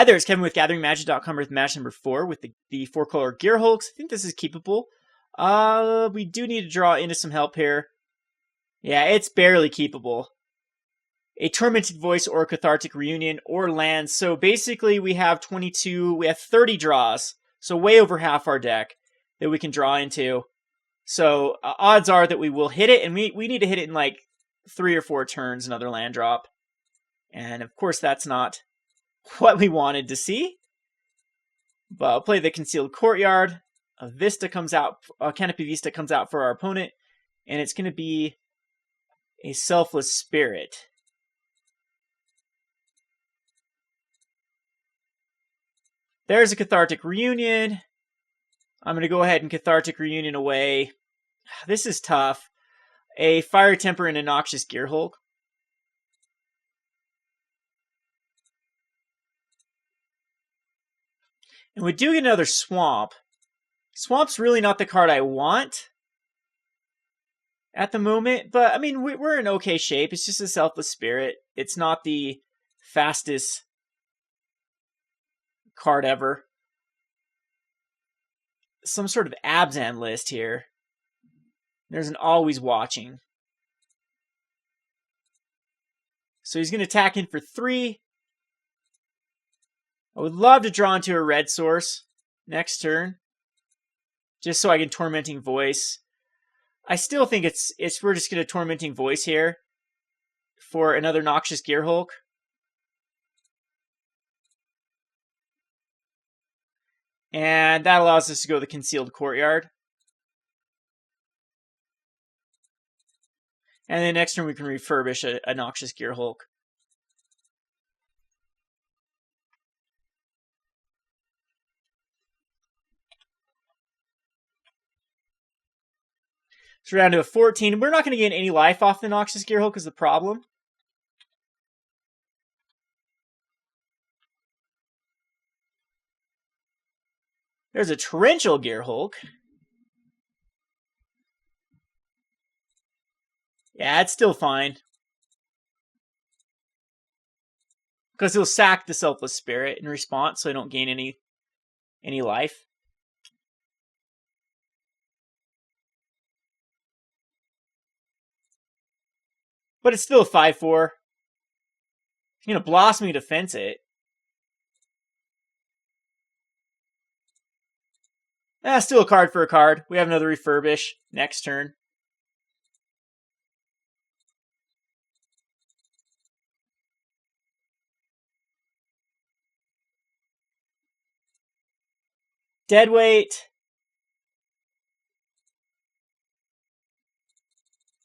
Hi there, it's Kevin with GatheringMagic.com with match number 4 with the 4-color Gearhulks. I think this is keepable. We do need to draw into some help here. Yeah, it's barely keepable. A Tormenting Voice or a Cathartic Reunion or lands. So basically we have 22, we have 30 draws. So way over half our deck that we can draw into. So odds are that we will hit it, and we need to hit it in like 3 or 4 turns, another land drop. And of course that's not what we wanted to see. But I'll play the Concealed Courtyard. A Canopy Vista comes out for our opponent, and it's going to be a Selfless Spirit. There's a Cathartic Reunion. I'm going to go ahead and Cathartic Reunion away. This is tough. A Fire Temper and a Noxious Gearhulk. And we do get another Swamp. Swamp's really not the card I want at the moment, but I mean, we're in okay shape. It's just a Selfless Spirit. It's not the fastest card ever. Some sort of Abzan list here. There's an Always Watching. So he's going to attack in for 3. I would love to draw into a red source next turn, just so I can Tormenting Voice. I still think we're just going to Tormenting Voice here for another Noxious Gearhulk. And that allows us to go to the Concealed Courtyard. And then next turn we can Refurbish a Noxious Gearhulk. So we're down to a 14. We're not going to gain any life off the Noxious Gearhulk is the problem. There's a Torrential Gearhulk. Yeah, it's still fine. Because he'll sack the Selfless Spirit in response, so I don't gain any life. But it's still a 5/4. He's going to Blossoming Defense it. Still a card for a card. We have another Refurbish next turn. Deadweight.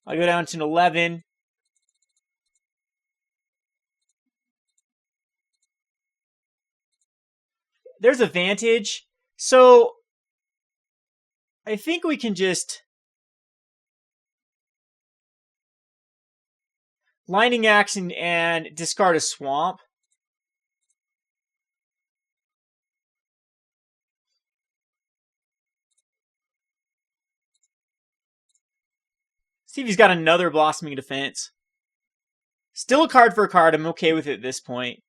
I'll go down to an 11. There's a Vantage. So I think we can just Lightning Axe and discard a Swamp. See if he's got another Blossoming Defense. Still a card for a card. I'm okay with it at this point.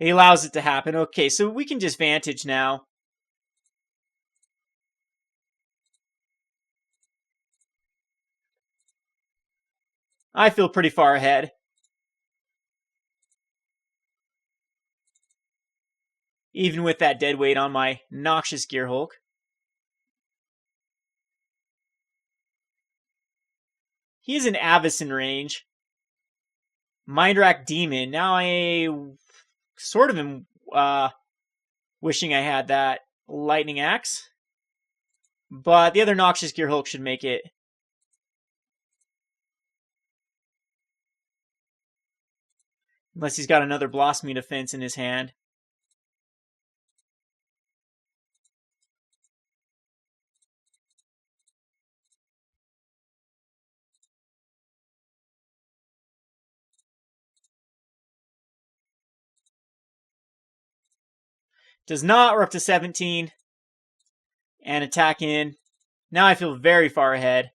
He allows it to happen. Okay, so we can just Vantage now. I feel pretty far ahead. Even with that deadweight on my Noxious Gearhulk. He is an Abzan range. Mindrack Demon. Now I sort of am wishing I had that Lightning Axe. But the other Noxious Gearhulk should make it. Unless he's got another Blossoming Defense in his hand. Does not. We're up to 17. And attack in. Now I feel very far ahead.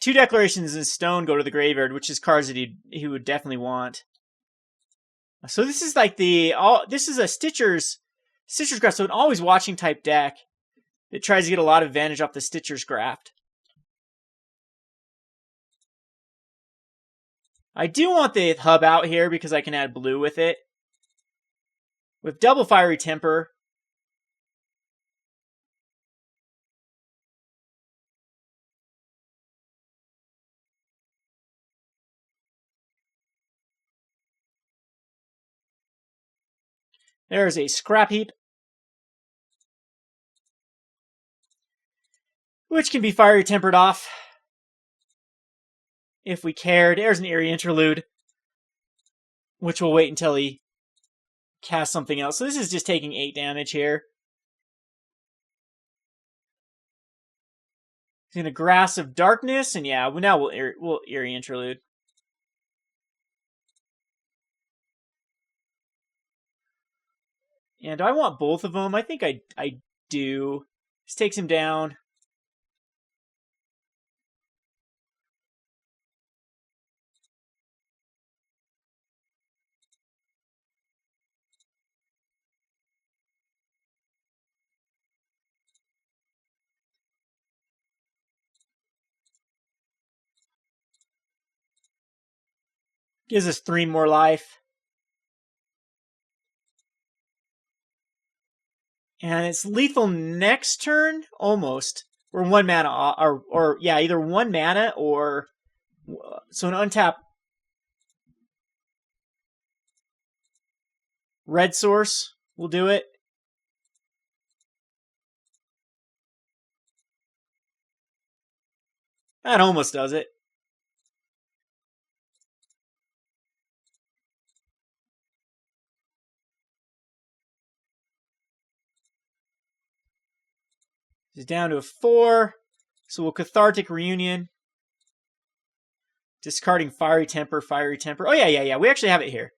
2 Declarations in Stone go to the graveyard, which is cards that he would definitely want. So this is like this is a Stitcher's Graph, so an always watching type deck that tries to get a lot of advantage off the Stitcher's Graft. I do want the hub out here because I can add blue with it. With double Fiery Temper. There's a Scrap Heap, which can be Fiery Tempered off if we cared. There's an Eerie Interlude, which we'll wait until he casts something else. So this is just taking 8 damage here. He's in a Grass of Darkness, and yeah, now we'll Eerie Interlude. And do I want both of them? I think I do. Just takes him down. Gives us 3 more life. And it's lethal next turn? Almost. Or 1 mana, or yeah, either 1 mana or... So an untap red source will do it. That almost does it. It's down to a 4. So we'll Cathartic Reunion. Discarding Fiery Temper, Fiery Temper. Oh, yeah. We actually have it here.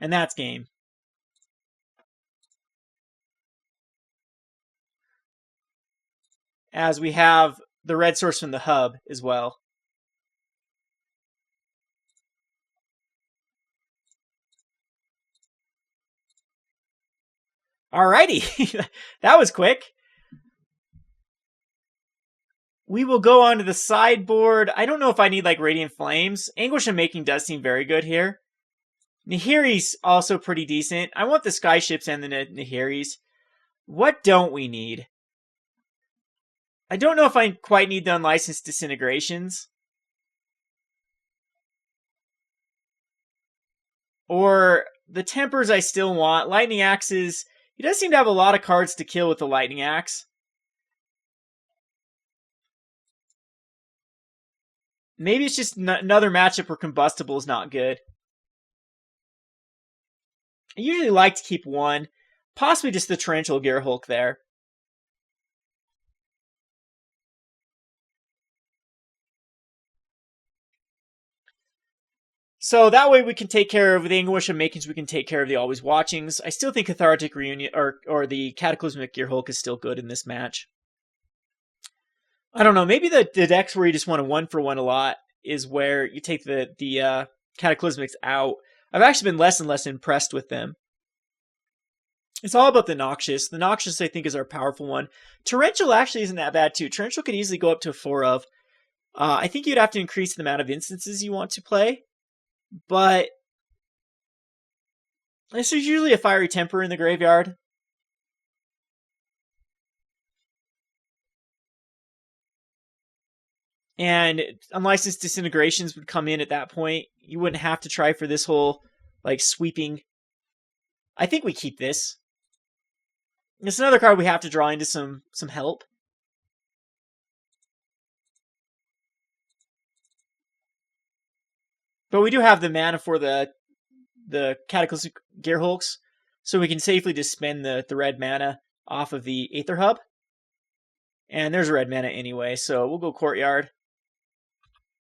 And that's game. As we have the red source from the hub as well. Alrighty. That was quick. We will go on to the sideboard. I don't know if I need like Radiant Flames. Anguished Unmaking does seem very good here. Nahiri's also pretty decent. I want the Skyships and the Nahiri's. What don't we need? I don't know if I quite need the Unlicensed Disintegrations. Or the Tempers I still want. Lightning Axes. He does seem to have a lot of cards to kill with the Lightning Axe. Maybe it's just another matchup where Combustible is not good. I usually like to keep 1. Possibly just the Torrential Gearhulk there. So that way we can take care of the Anguished Unmakings, we can take care of the Always Watchings. I still think Cathartic Reunion or the Cataclysmic Gearhulk is still good in this match. I don't know, maybe the decks where you just want to 1-for-1 a lot is where you take the Cataclysmics out. I've actually been less and less impressed with them. It's all about the Noxious. The Noxious, I think, is our powerful one. Torrential actually isn't that bad, too. Torrential could easily go up to a 4 of. I think you'd have to increase the amount of instances you want to play. But this is usually a Fiery Temper in the graveyard. And Unlicensed Disintegrations would come in at that point. You wouldn't have to try for this whole, like, sweeping. I think we keep this. It's another card we have to draw into some help. But we do have the mana for the Cataclysmic Gearhulks, so we can safely just spend the red mana off of the Aether Hub. And there's a red mana anyway, so we'll go Courtyard.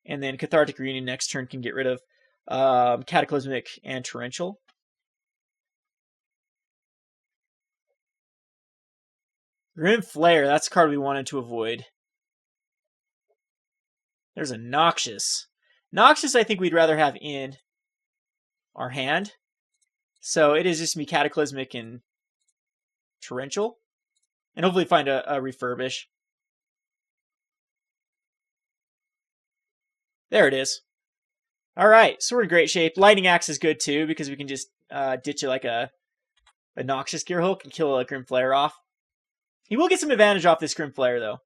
And then Cathartic Reunion next turn can get rid of Cataclysmic and Torrential. Grim Flare, that's a card we wanted to avoid. There's a Noxious. Noxious, I think we'd rather have in our hand. So it is just going to be Cataclysmic and Torrential. And hopefully find a Refurbish. There it is. Alright, so we're in great shape. Lightning Axe is good too, because we can just ditch it like a Noxious Gearhulk and kill a Grim Flare off. He will get some advantage off this Grim Flare, though.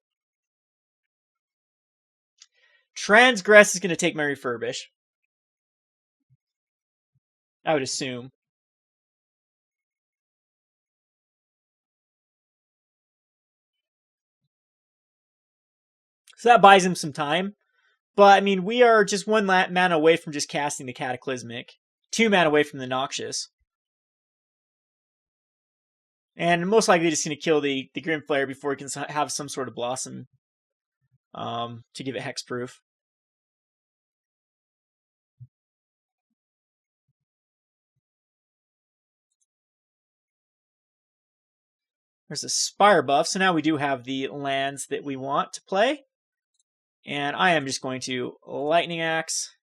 Transgress is going to take my Refurbish. I would assume. So that buys him some time. But, I mean, we are just 1 mana away from just casting the Cataclysmic. 2 mana away from the Noxious. And most likely just going to kill the Grim Flare before he can have some sort of Blossom to give it hexproof. There's a Spirebuff, so now we do have the lands that we want to play. And I am just going to Lightning Axe.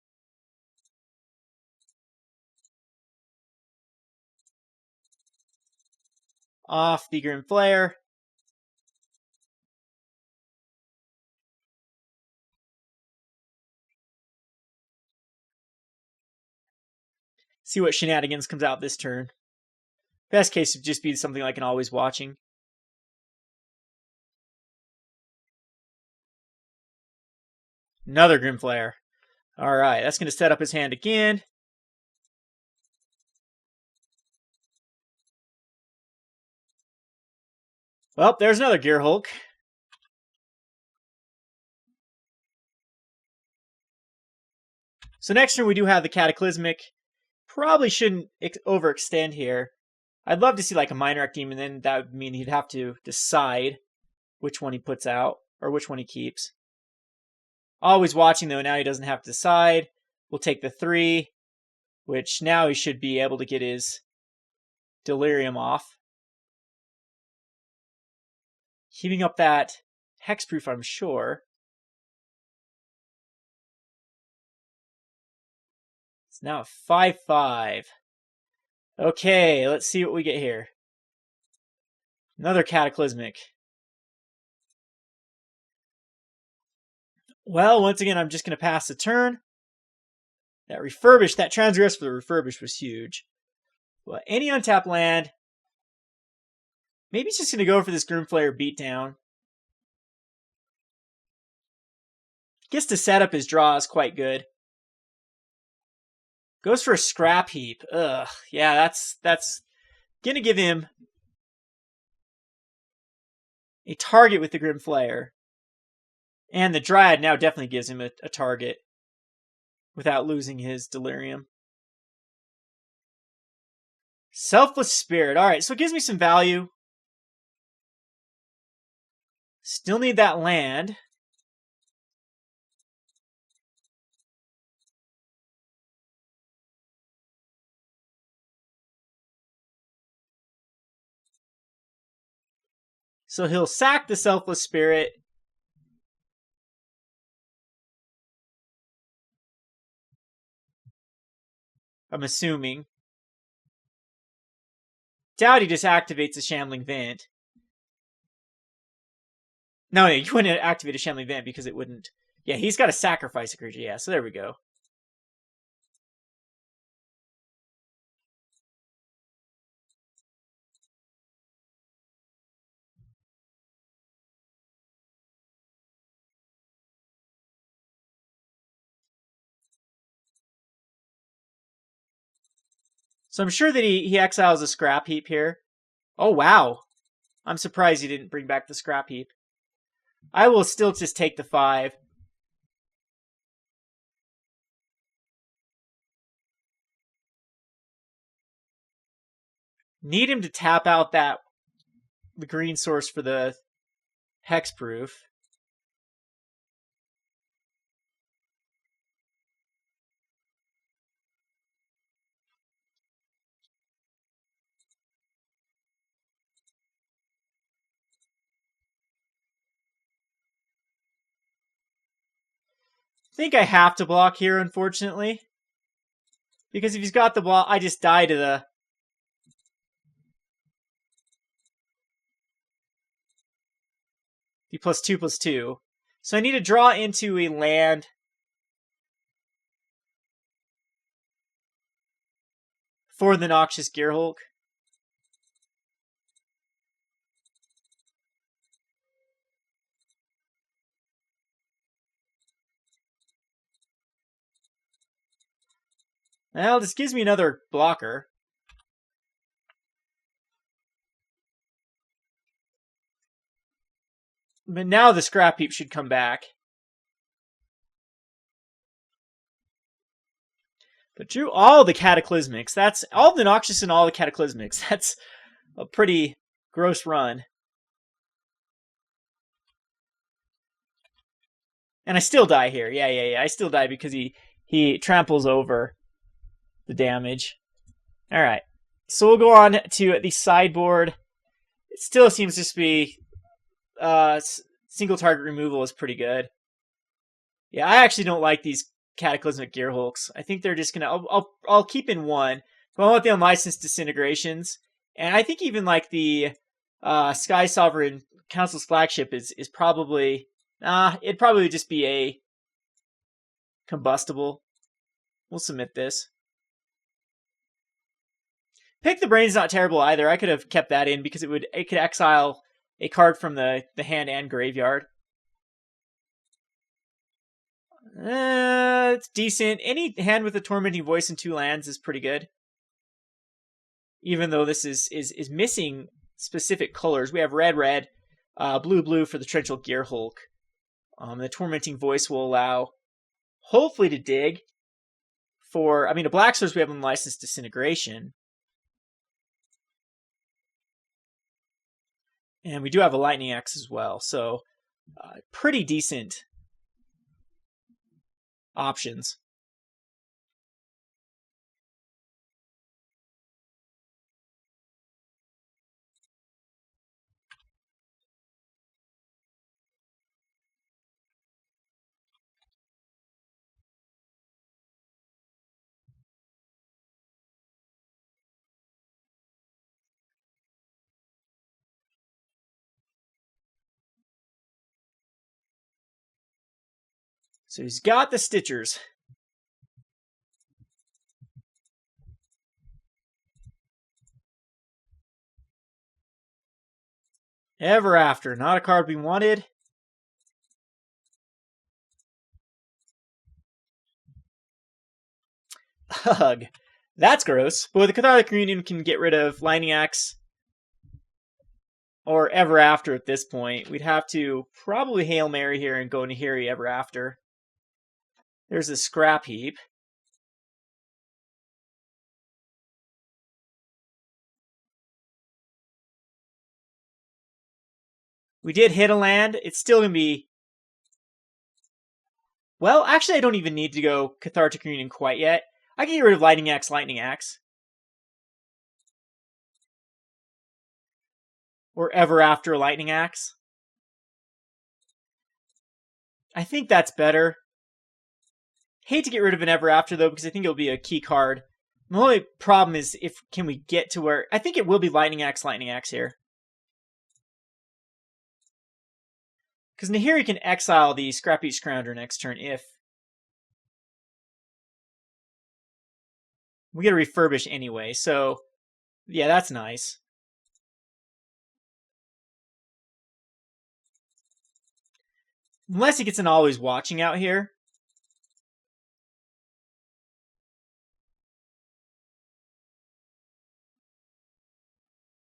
Off the Grim Flare. See what shenanigans comes out this turn. Best case would just be something like an Always Watching. Another Grim Flare. Alright, that's going to set up his hand again. Well, there's another Gearhulk. So next turn we do have the Cataclysmic. Probably shouldn't overextend here. I'd love to see like a Minor Demon, then that would mean he'd have to decide which one he puts out, or which one he keeps. Always Watching, though, now he doesn't have to decide. We'll take the 3, which now he should be able to get his Delirium off. Keeping up that hexproof, I'm sure. It's now a 5/5. Okay, let's see what we get here. Another Cataclysmic. Well, once again, I'm just going to pass the turn. That Refurbish, that Transgress for the Refurbish was huge. Well, any untapped land. Maybe he's just going to go for this Grim Flare beatdown. Guess to set up his draw is quite good. Goes for a Scrap Heap. Ugh. Yeah, that's going to give him a target with the Grim Flare. And the Dryad now definitely gives him a target without losing his Delirium. Selfless Spirit. Alright, so it gives me some value. Still need that land. So he'll sack the Selfless Spirit. I'm assuming. Doubt he just activates a Shambling Vent. No, you wouldn't activate a Shambling Vent because it wouldn't. Yeah, he's got to sacrifice a creature. Yeah, so there we go. So I'm sure that he exiles a Scrap Heap here. Oh, wow. I'm surprised he didn't bring back the Scrap Heap. I will still just take the 5. Need him to tap out the green source for the hexproof. think I have to block here, unfortunately. Because if he's got the block, I just die to the... the +2/+2. So I need to draw into a land for the Noxious Gearhulk. Well, this gives me another blocker. But now the Scrap Heap should come back. But drew all the Cataclysmics. That's all the Noxious and all the Cataclysmics. That's a pretty gross run. And I still die here. Yeah. I still die because he tramples over the damage. All right. So we'll go on to the sideboard. It still seems to be single target removal is pretty good. Yeah, I actually don't like these Cataclysmic Gearhulks. I think they're just gonna. I'll keep in one, but I want the unlicensed disintegrations, and I think even like the Skysovereign Consul's Flagship is probably it'd probably just be a combustible. We'll submit this. Pick the Brain's not terrible either. I could have kept that in because it could exile a card from the hand and graveyard. It's decent. Any hand with a Tormenting Voice and 2 lands is pretty good. Even though this is missing specific colors. We have red, blue for the Torrential Gearhulk. The Tormenting Voice will allow, hopefully, to dig for... I mean, a black source we have unlicensed disintegration. And we do have a Lightning Axe as well. So, pretty decent options. So he's got the Stitchers. Ever After, not a card we wanted. Ugh, that's gross. But with the Cathartic Reunion, can get rid of Lightning Axe or Ever After at this point. We'd have to probably Hail Mary here and go Nahiri Ever After. There's a Scrap Heap. We did hit a land. It's still going to be... Well, actually, I don't even need to go Cathartic Reunion quite yet. I can get rid of Lightning Axe. Or Ever After Lightning Axe. I think that's better. Hate to get rid of an Ever After, though, because I think it'll be a key card. The only problem is can we get to where... I think it will be Lightning Axe here. Because Nahiri can exile the Scrappy Scrounger next turn if... We get a Refurbish anyway, so... Yeah, that's nice. Unless he gets an Always Watching out here.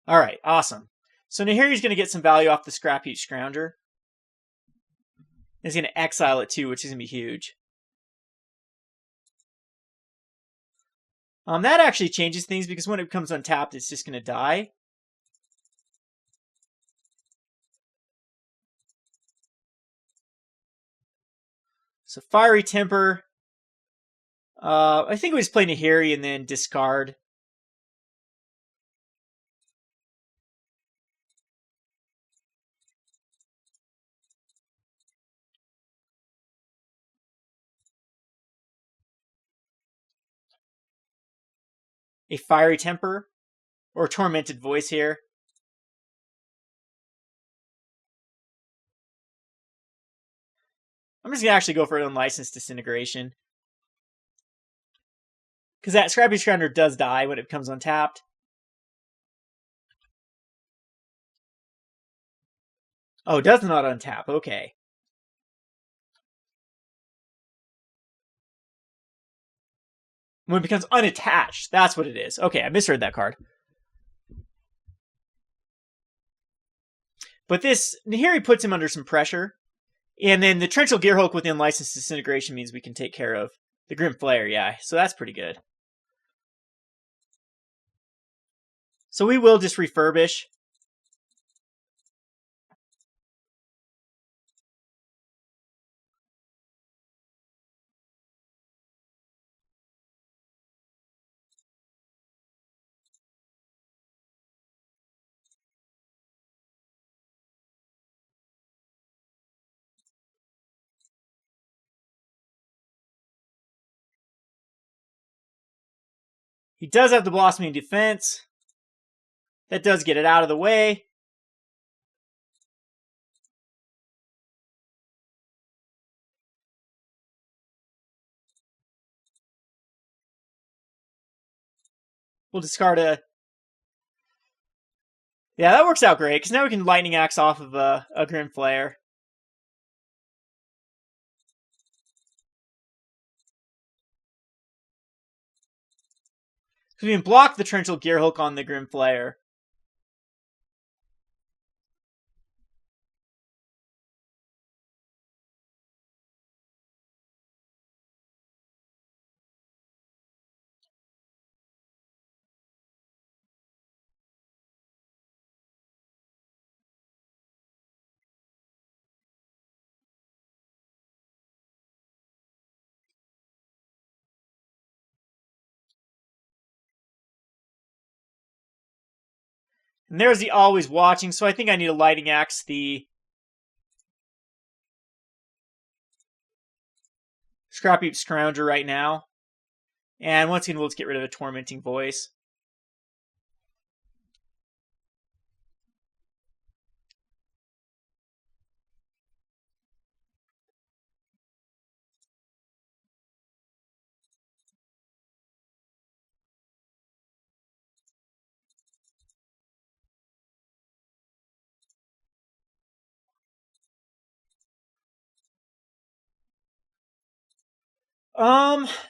Alright, awesome. So Nahiri's going to get some value off the Scrappy Scrounger. He's going to exile it too, which is going to be huge. That actually changes things because when it becomes untapped, it's just going to die. So Fiery Temper. I think we just play Nahiri and then discard. a Fiery Temper or Tormented Voice here. I'm just going to actually go for an Unlicensed Disintegration. Because that Scrappy Scrounger does die when it becomes untapped. Oh, it does not untap. Okay. When it becomes unattached, that's what it is. Okay, I misread that card. But this, Nahiri puts him under some pressure. And then the Torrential Gearhulk with the Unlicensed Disintegration means we can take care of the Grim Flare, yeah. So that's pretty good. So we will just Refurbish. He does have the Blossoming Defense. That does get it out of the way. We'll discard a... Yeah, that works out great, because now we can Lightning Axe off of a Grim Flare. So we can block the Torrential Gearhulk on the Grim Flare. And there's the Always Watching, so I think I need a Lightning Axe the Scrappy Scrounger right now. And once again, we'll just get rid of a Tormenting Voice.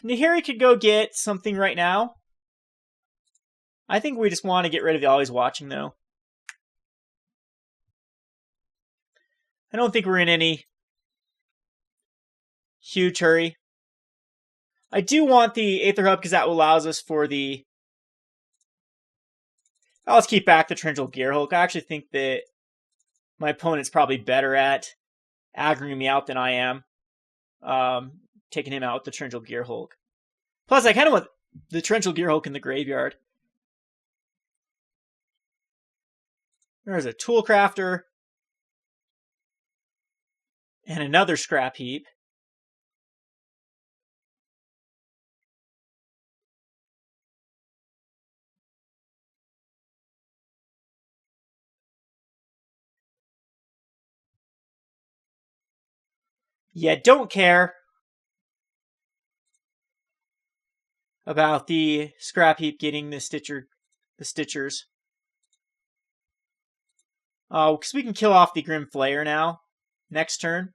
Nahiri could go get something right now. I think we just want to get rid of the Always Watching, though. I don't think we're in any huge hurry. I do want the Aether Hub because that allows us for the... I'll just keep back the Torrential Gearhulk. I actually think that my opponent's probably better at aggroing me out than I am. Taking him out with the Torrential Gearhulk. Plus, I kind of want the Torrential Gearhulk in the graveyard. There's a Tool Crafter. And another Scrap Heap. Yeah, don't care about the Scrap Heap getting the Stitchers. Because we can kill off the Grim Flare now. Next turn.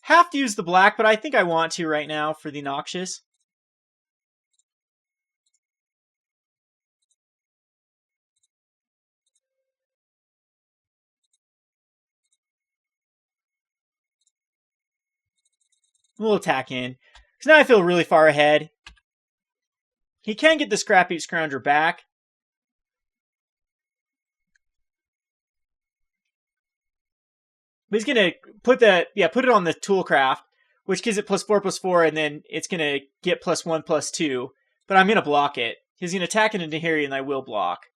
Have to use the black, but I think I want to right now for the Noxious. We'll attack in. Because now I feel really far ahead. He can get the Scrap Heap Scrounger back. But he's gonna put it on the Toolcraft, which gives it +4/+4, and then it's gonna get +1/+2. But I'm gonna block it. He's gonna attack into Nahiri, and I will block.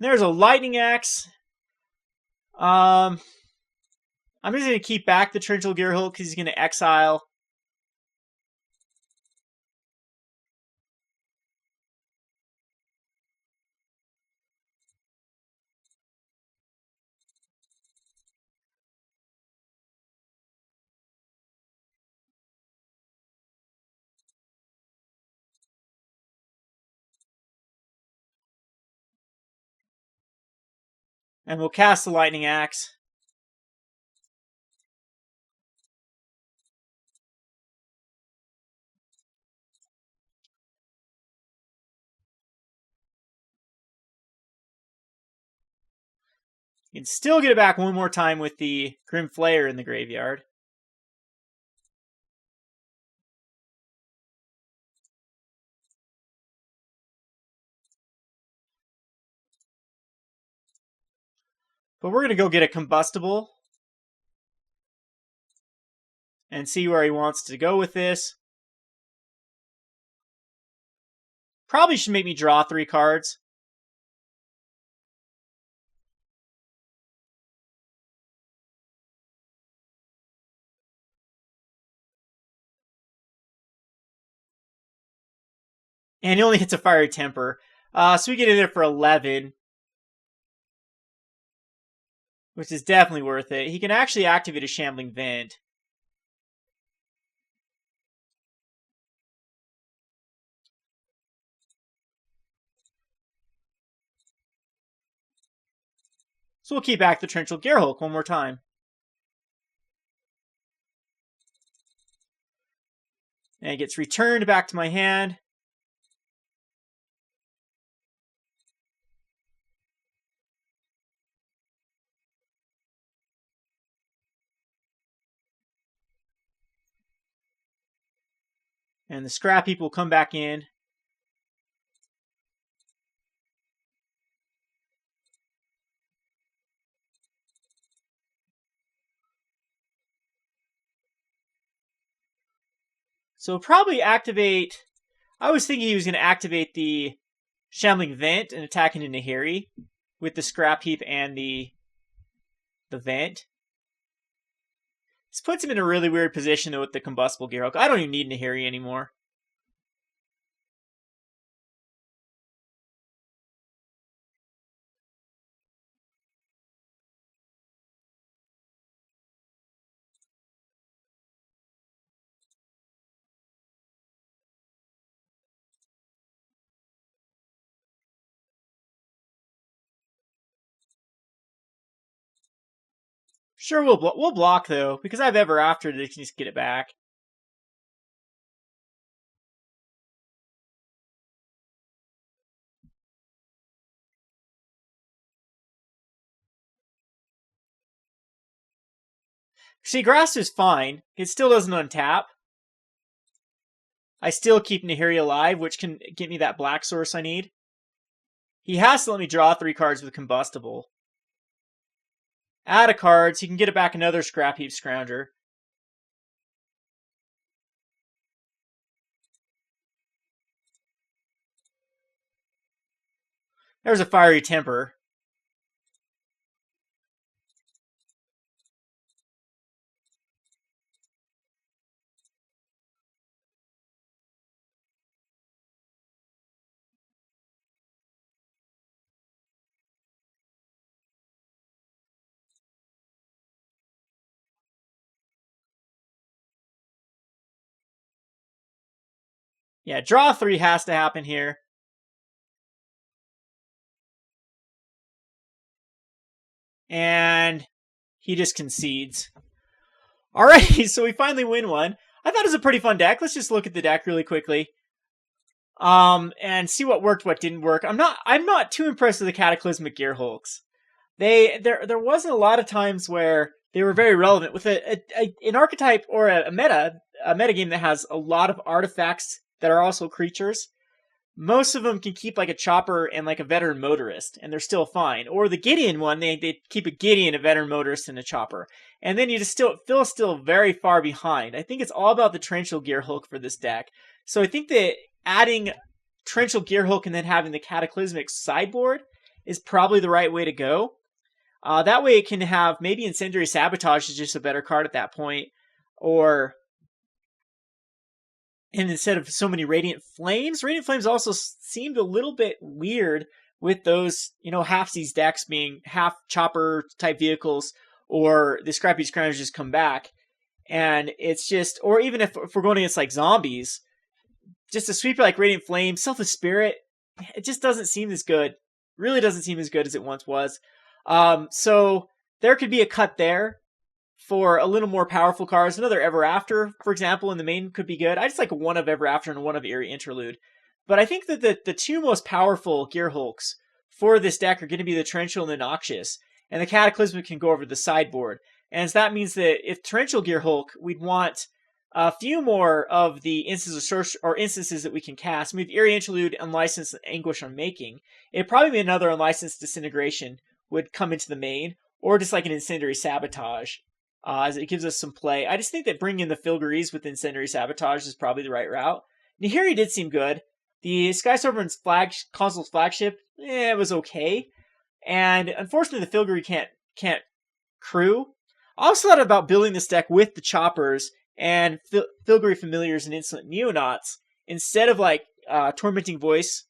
There's a Lightning Axe. I'm just going to keep back the Torrential Gearhulk because he's going to exile. And we'll cast the Lightning Axe. You can still get it back one more time with the Grim Flayer in the graveyard. But we're going to go get a Combustible and see where he wants to go with this. Probably should make me draw 3 cards. And he only hits a Fiery Temper. So we get in there for 11. Which is definitely worth it. He can actually activate a Shambling Vent. So we'll keep back the Torrential Gearhulk one more time. And it gets returned back to my hand. And the Scrap Heap will come back in. So probably activate... I was thinking he was going to activate the Shambling Vent and attack into Nahiri with the Scrap Heap and the Vent. This puts him in a really weird position, though, with the Combustible Gearhulk. I don't even need Nahiri anymore. Sure, we'll block, though, because I have Ever After to just get it back. See, Grass is fine. It still doesn't untap. I still keep Nahiri alive, which can get me that black source I need. He has to let me draw 3 cards with Combustible. Add a card, so you can get it back another Scrap Heap Scrounger. There's a Fiery Temper. Yeah, draw 3 has to happen here. And he just concedes. Alrighty, so we finally win one. I thought it was a pretty fun deck. Let's just look at the deck really quickly. And see what worked, what didn't work. I'm not too impressed with the Cataclysmic Gearhulks. There wasn't a lot of times where they were very relevant with an archetype or a meta game that has a lot of artifacts that are also creatures. Most of them can keep like a chopper and like a veteran motorist, and they're still fine. Or the Gideon one, they keep a Gideon, a veteran motorist, and a chopper. And then you just still very far behind. I think it's all about the Torrential Gearhulk for this deck. So I think that adding Torrential Gearhulk and then having the Cataclysmic sideboard is probably the right way to go. That way it can have maybe Incendiary Sabotage is just a better card at that point. And instead of so many Radiant Flames also seemed a little bit weird with those, halfsies decks being half chopper type vehicles, or the Scrappy Scroungers just come back. And it's just, or even if we're going against like zombies, just a sweeper like Radiant Flame, Selfless Spirit, it just doesn't seem as good. Really doesn't seem as good as it once was. So there could be a cut there for a little more powerful cards. Another Ever After, for example, in the main could be good. I just like one of Ever After and one of Eerie Interlude. But I think that the two most powerful Gearhulks for this deck are going to be the Torrential and the Noxious. And the Cataclysmic can go over to the sideboard. And so that means that if Torrential Gearhulk, we'd want a few more of the instances that we can cast. We have Eerie Interlude, Unlicensed, Anguished Unmaking. It'd probably be another Unlicensed Disintegration would come into the main, or just like an Incendiary Sabotage, as it gives us some play. I just think that bringing in the Filgrees with Incendiary Sabotage is probably the right route. Nahiri did seem good. The Skysovereign's Consul's Flagship, it was okay. And unfortunately, the Filigree can't crew. I also thought about building this deck with the choppers and Filigree Familiars and Insolent Neonauts instead of like Tormenting Voice,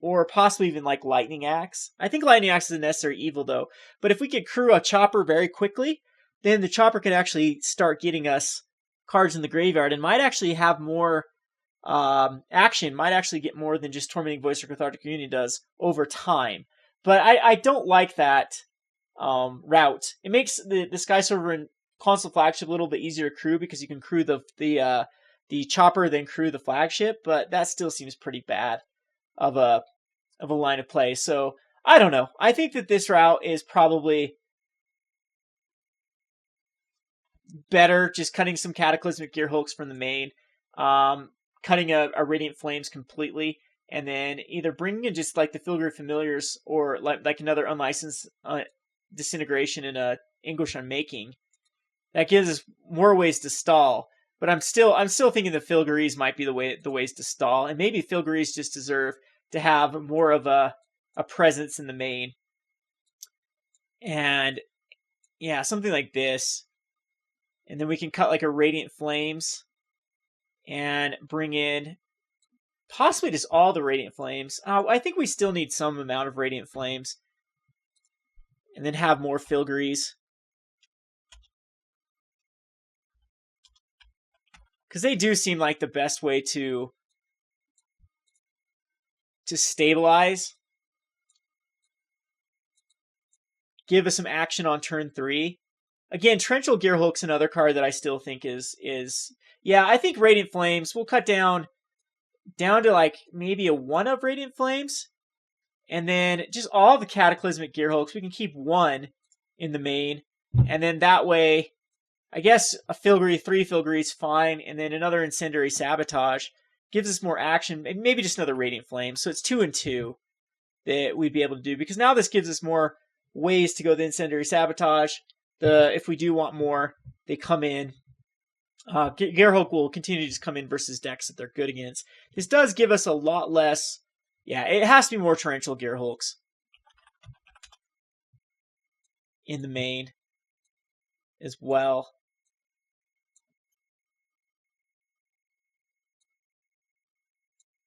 or possibly even like Lightning Axe. I think Lightning Axe is a necessary evil though. But if we could crew a chopper very quickly, then the chopper could actually start getting us cards in the graveyard and might actually have more action, might actually get more than just Tormenting Voice or Cathartic Reunion does over time. But I don't like that route. It makes the Skysovereign Consul Flagship a little bit easier to crew because you can crew the chopper, then crew the flagship, but that still seems pretty bad of a line of play. So I don't know. I think that this route is probably better, just cutting some Cataclysmic Gearhulks from the main, cutting a Radiant Flames completely, and then either bringing in just like the Filigree Familiars or like another Unlicensed Disintegration and a Anguished Unmaking. That gives us more ways to stall. But I'm still thinking the Filgrees might be the ways to stall, and maybe Filgrees just deserve to have more of a presence in the main. And yeah, something like this. And then we can cut like a Radiant Flames and bring in possibly just all the Radiant Flames. I think we still need some amount of Radiant Flames. And then have more Filgrees. Because they do seem like the best way to stabilize. Give us some action on turn 3. Again, Torrential Gearhulk's another card that I still think is yeah, I think Radiant Flames, we'll cut down to like maybe a 1 of Radiant Flames. And then just all the Cataclysmic Gearhulks, we can keep 1 in the main. And then that way, I guess a Filigree, 3 Filgrees, fine. And then another Incendiary Sabotage gives us more action. And maybe just another Radiant Flame. So it's 2 and 2 that we'd be able to do. Because now this gives us more ways to go the Incendiary Sabotage. If we do want more, they come in. Gearhulk will continue to just come in versus decks that they're good against. This does give us a lot less. Yeah, it has to be more Torrential Gearhulks in the main as well.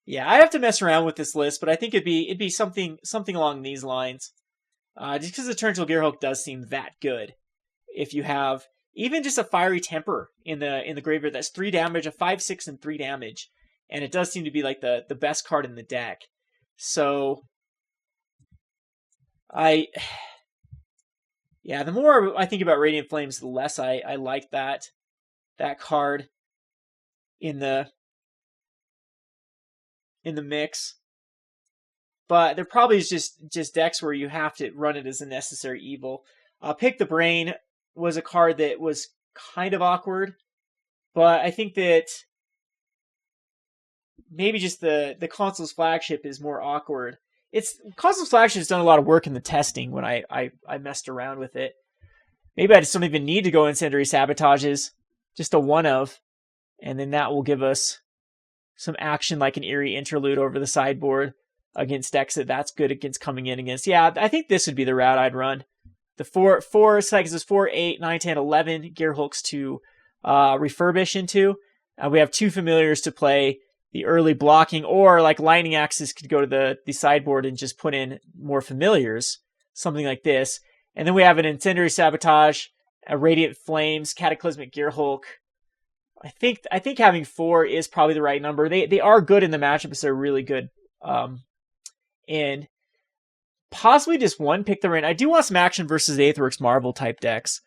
Yeah, I have to mess around with this list, but I think it'd be something along these lines. Just because the Torrential Gearhulk does seem that good. If you have even just a Fiery Temper in the graveyard, that's 3 damage, a 5/6 and 3 damage, and it does seem to be like the best card in the deck. So Yeah, the more I think about Radiant Flames, the less I like that card in the mix. But there probably is just decks where you have to run it as a necessary evil. Pick the Brain was a card that was kind of awkward, but I think that maybe just the Consul's Flagship is more awkward. Consul's Flagship has done a lot of work in the testing when I messed around with it. Maybe I just don't even need to go Incendiary Sabotages, just a one of, and then that will give us some action like an Eerie Interlude over the sideboard against decks that's good against coming in against. Yeah, I think this would be the route I'd run. The four cycles is 4, 8, 9, 10, 11 Gearhulks to refurbish into. We have 2 familiars to play the early blocking, or like Lightning Axes could go to the sideboard and just put in more familiars, something like this. And then we have an Incendiary Sabotage, a Radiant Flames, Cataclysmic Gearhulk. I think having 4 is probably the right number. They are good in the matchups. They're really good. And possibly just one Pick the Rain. I do want some action versus the Aetherworks Marvel type decks.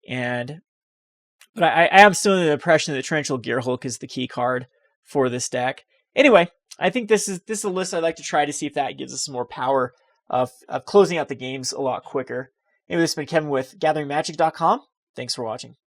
But I am still in the impression that Torrential Gearhulk is the key card for this deck. Anyway, I think this is a list I'd like to try to see if that gives us some more power of closing out the games a lot quicker. Anyway, this has been Kevin with GatheringMagic.com. Thanks for watching.